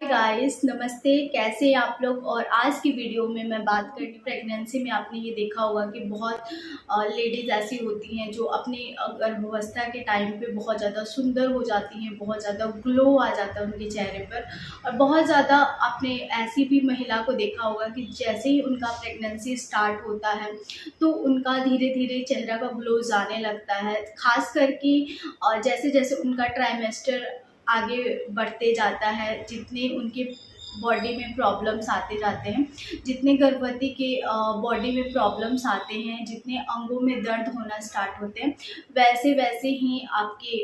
Guys नमस्ते, कैसे हैं आप लोग। और आज की वीडियो में मैं बात करूँगी प्रेगनेंसी में। आपने ये देखा होगा कि बहुत लेडीज़ ऐसी होती हैं जो अपनी गर्भावस्था के टाइम पे बहुत ज़्यादा सुंदर हो जाती हैं, बहुत ज़्यादा ग्लो आ जाता है उनके चेहरे पर। और बहुत ज़्यादा आपने ऐसी भी महिला को देखा होगा कि जैसे ही उनका प्रेगनेंसी स्टार्ट होता है तो उनका धीरे धीरे चेहरा का ग्लो जाने लगता है। खास करके जैसे जैसे उनका ट्राइमेस्टर आगे बढ़ते जाता है, जितने उनके बॉडी में प्रॉब्लम्स आते जाते हैं, जितने गर्भवती के बॉडी में प्रॉब्लम्स आते हैं, जितने अंगों में दर्द होना स्टार्ट होते हैं, वैसे वैसे ही आपके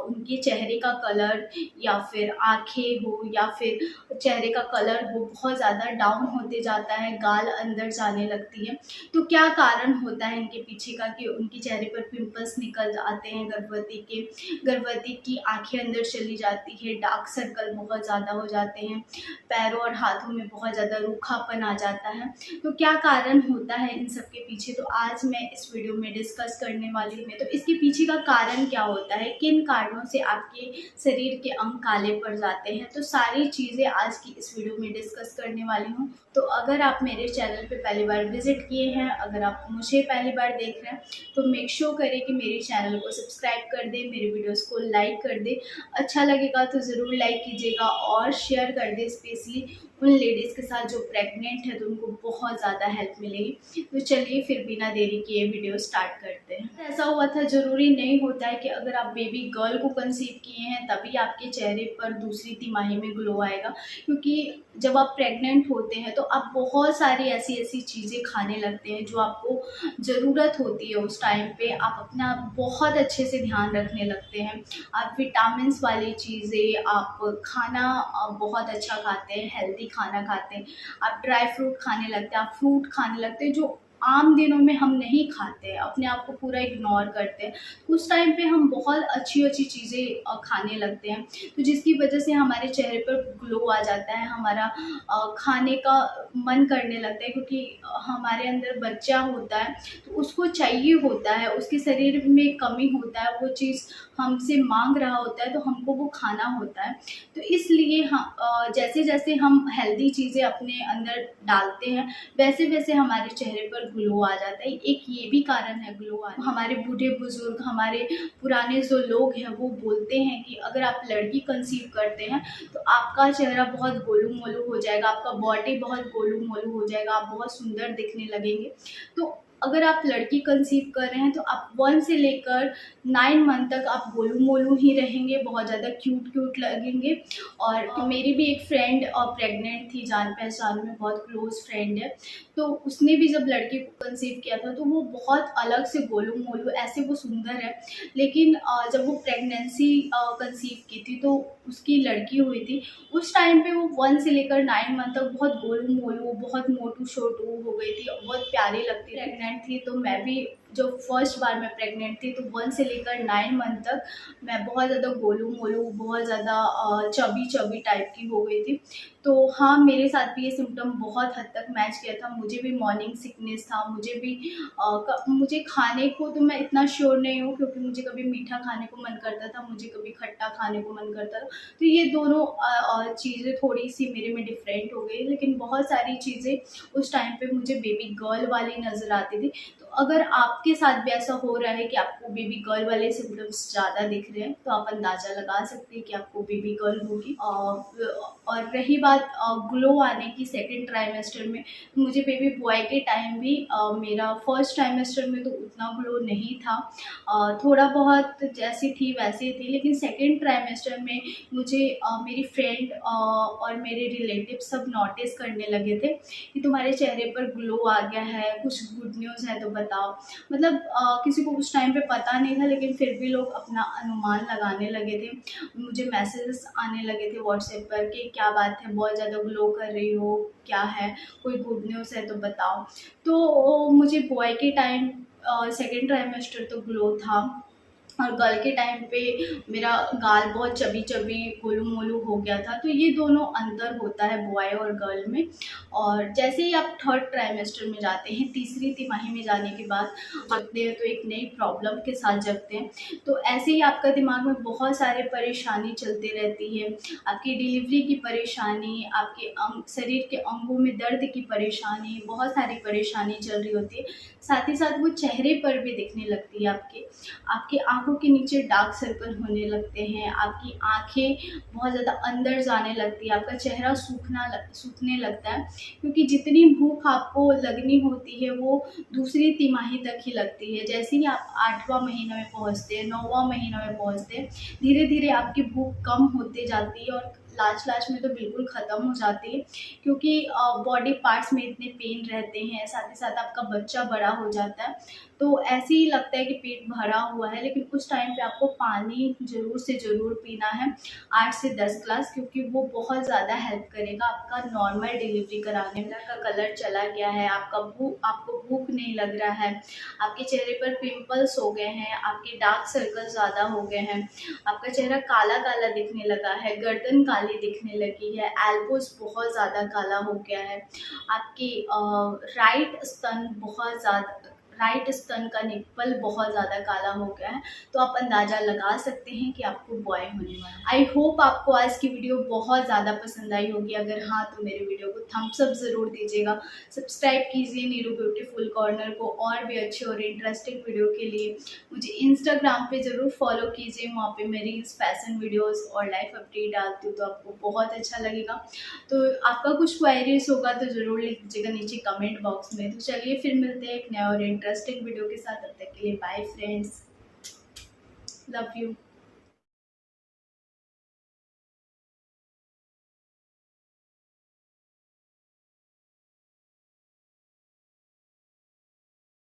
उनके चेहरे का कलर या फिर आँखें हो या फिर चेहरे का कलर हो बहुत ज़्यादा डाउन होते जाता है, गाल अंदर जाने लगती है। तो क्या कारण होता है इनके पीछे का कि उनके चेहरे पर पिंपल्स निकल आते हैं, गर्भवती की आंखें अंदर चली जाती है, डार्क सर्कल बहुत ज़्यादा हो जाते हैं, पैरों और हाथों में बहुत ज़्यादा रूखापन आ जाता है। तो क्या कारण होता है इन सब के पीछे, तो आज मैं इस वीडियो में डिस्कस करने वाली हूँ। तो इसके पीछे का कारण क्या होता है, किन कारणों से आपके शरीर के अंग काले पड़ जाते हैं, तो सारी चीज़ें आज की इस वीडियो में डिस्कस करने वाली हूँ। तो अगर आप मेरे चैनल पे पहली बार विजिट किए हैं, अगर आप मुझे पहली बार देख रहे हैं, तो मेक श्योर करें कि मेरे चैनल को सब्सक्राइब कर दें, मेरे वीडियोस को लाइक कर दें। अच्छा लगेगा तो ज़रूर लाइक कीजिएगा और शेयर कर दें, स्पेशली उन लेडीज़ के साथ जो प्रेग्नेंट है, तो उनको बहुत ज़्यादा हेल्प मिलेगी। तो चलिए फिर बिना देरी किए वीडियो स्टार्ट करते हैं। ऐसा हुआ था, ज़रूरी नहीं होता है कि अगर आप बेबी गर्ल को कंसीव किए हैं तभी आपके चेहरे पर दूसरी तिमाही में ग्लो आएगा, क्योंकि जब आप प्रेग्नेंट होते हैं तो आप बहुत सारी ऐसी ऐसी चीज़ें खाने लगते हैं जो आपको ज़रूरत होती है। उस टाइम पे आप अपना बहुत अच्छे से ध्यान रखने लगते हैं। आप विटामिन्स वाली चीज़ें, आप खाना बहुत अच्छा खाते हैं, हेल्दी खाना खाते हैं, आप ड्राई फ्रूट खाने लगते हैं, आप फ्रूट खाने लगते हैं जो आम दिनों में हम नहीं खाते हैं, अपने आप को पूरा इग्नोर करते हैं। उस टाइम पे हम बहुत अच्छी अच्छी चीज़ें खाने लगते हैं, तो जिसकी वजह से हमारे चेहरे पर ग्लो आ जाता है, हमारा खाने का मन करने लगता है, क्योंकि हमारे अंदर बच्चा होता है तो उसको चाहिए होता है, उसके शरीर में कमी होता है, वो चीज़ हमसे मांग रहा होता है, तो हमको वो खाना होता है। तो इसलिए जैसे जैसे हम हेल्दी चीज़ें अपने अंदर डालते हैं, वैसे वैसे हमारे चेहरे पर ग्लो आ जाता है। एक ये भी कारण है ग्लो आने। हमारे बूढ़े बुजुर्ग, हमारे पुराने जो लोग हैं, वो बोलते हैं कि अगर आप लड़की कंसीव करते हैं तो आपका चेहरा बहुत गोलू मोलू हो जाएगा, आपका बॉडी बहुत गोलू मोलू हो जाएगा, आप बहुत सुंदर दिखने लगेंगे। तो अगर आप लड़की कंसीव कर रहे हैं तो आप 1 से लेकर 9 मंथ तक आप गोलू मोलू ही रहेंगे, बहुत ज़्यादा क्यूट क्यूट लगेंगे। और मेरी भी एक फ्रेंड प्रेग्नेंट थी, जान पहचान में बहुत क्लोज फ्रेंड है, तो उसने भी जब लड़की को कंसीव किया था तो वो बहुत अलग से गोलू मोलू, ऐसे वो सुंदर है। लेकिन जब वो प्रेगनेंसी कंसीव की थी तो उसकी लड़की हुई थी, उस टाइम पे वो 1 से लेकर 9 मंथ तक बहुत गोलू मोलू, बहुत मोटू छोटू हो गई थी, बहुत प्यारी लगती प्रेग्नेंट थी। तो मैं भी जब फर्स्ट बार मैं प्रेग्नेंट थी तो 1 से लेकर 9 मंथ तक मैं बहुत ज़्यादा गोलू मोलू, बहुत ज़्यादा चबी चबी टाइप की हो गई थी। तो हाँ, मेरे साथ भी ये सिम्टम बहुत हद तक मैच किया था। मुझे भी मॉर्निंग सिकनेस था, मुझे भी मुझे खाने को तो मैं इतना श्योर नहीं हूँ, क्योंकि मुझे कभी मीठा खाने को मन करता था, मुझे कभी खट्टा खाने को मन करता था। तो ये दोनों चीज़ें थोड़ी सी मेरे में डिफरेंट हो गई, लेकिन बहुत सारी चीज़ें उस टाइम पे मुझे बेबी गर्ल वाली नज़र आती थी। तो अगर आपके साथ भी ऐसा हो रहा है कि आपको बेबी गर्ल वाले सिम्टम्स ज़्यादा दिख रहे हैं, तो आप अंदाज़ा लगा सकते हैं कि आपको बेबी गर्ल होगी। और रही बात ग्लो आने की सेकंड ट्राइमेस्टर में, मुझे बेबी बॉय के टाइम भी मेरा फर्स्ट ट्राइमेस्टर में तो उतना ग्लो नहीं था, थोड़ा बहुत जैसी थी वैसी थी। लेकिन सेकंड ट्राइमेस्टर में मुझे मेरी फ्रेंड और मेरे रिलेटिव सब नोटिस करने लगे थे कि तुम्हारे चेहरे पर ग्लो आ गया है, कुछ गुड न्यूज़ है तो बताओ। मतलब किसी को उस टाइम पे पता नहीं था, लेकिन फिर भी लोग अपना अनुमान लगाने लगे थे। मुझे मैसेजेस आने लगे थे व्हाट्सएप पर कि क्या बात है, बहुत ज़्यादा ग्लो कर रही हो, क्या है, कोई गुड न्यूज़ है तो बताओ। तो मुझे बॉय के टाइम सेकेंड ट्राइमेस्टर तो ग्लो था, और गर्ल के टाइम पे मेरा गाल बहुत चबी चबी गोलू मोलू हो गया था। तो ये दोनों अंतर होता है बॉय और गर्ल में। और जैसे ही आप थर्ड ट्राइमेस्टर में जाते हैं, तीसरी तिमाही में जाने के बाद जगते हैं तो एक नई प्रॉब्लम के साथ जगते हैं। तो ऐसे ही आपका दिमाग में बहुत सारे परेशानी चलती रहती है, आपकी डिलीवरी की परेशानी, आपके शरीर के अंगों में दर्द की परेशानी, बहुत सारी परेशानी चल रही होती है। साथ ही साथ वो चेहरे पर भी दिखने लगती है, आपकी आँखों के नीचे डार्क सर्कल होने लगते हैं, आपकी आँखें बहुत ज़्यादा अंदर जाने लगती है, आपका चेहरा सूखने लगता है। क्योंकि जितनी भूख आपको लगनी होती है वो दूसरी तिमाही तक ही लगती है। जैसे ही आप 8वां महीना में पहुँचते हैं, 9वां महीना में पहुँचते हैं, धीरे-धीरे आपकी भूख कम होते जाती है और लास्ट में तो बिल्कुल ख़त्म हो जाती है। क्योंकि बॉडी पार्ट्स में इतने पेन रहते हैं, साथ ही साथ आपका बच्चा बड़ा हो जाता है, तो ऐसे ही लगता है कि पेट भरा हुआ है। लेकिन उस टाइम पे आपको पानी ज़रूर से ज़रूर पीना है, 8 से 10 ग्लास, क्योंकि वो बहुत ज़्यादा हेल्प करेगा आपका नॉर्मल डिलीवरी कराने में। का कलर चला गया है, आपको भूख नहीं लग रहा है, आपके चेहरे पर पिंपल्स हो गए हैं, आपके डार्क सर्कल ज़्यादा हो गए हैं, आपका चेहरा काला-काला दिखने लगा है, गर्दन काली दिखने लगी है, एल्बोज़ बहुत ज़्यादा काला हो गया है, आपकी राइट स्तन का निप्पल बहुत ज़्यादा काला हो गया है। तो आप अंदाज़ा लगा सकते हैं कि आपको बॉय होने वाला है। आई होप आपको आज की वीडियो बहुत ज़्यादा पसंद आई होगी। अगर हाँ, तो मेरे वीडियो को थम्स अप ज़रूर दीजिएगा। सब्सक्राइब कीजिए नीरू ब्यूटीफुल कॉर्नर को और भी अच्छे और इंटरेस्टिंग वीडियो के लिए। मुझे इंस्टाग्राम पे ज़रूर फॉलो कीजिए, वहाँ पे मेरी फैशन वीडियोज़ और लाइफ अपडेट डालती हूँ, तो आपको बहुत अच्छा लगेगा। तो आपका कुछ क्वेरीज होगा तो ज़रूर लिख दीजिएगा नीचे कमेंट बॉक्स में। तो चलिए फिर मिलते हैं एक नए और इंटरेस्टिंग वीडियो के साथ। तब तक के लिए बाय फ्रेंड्स, लव यू।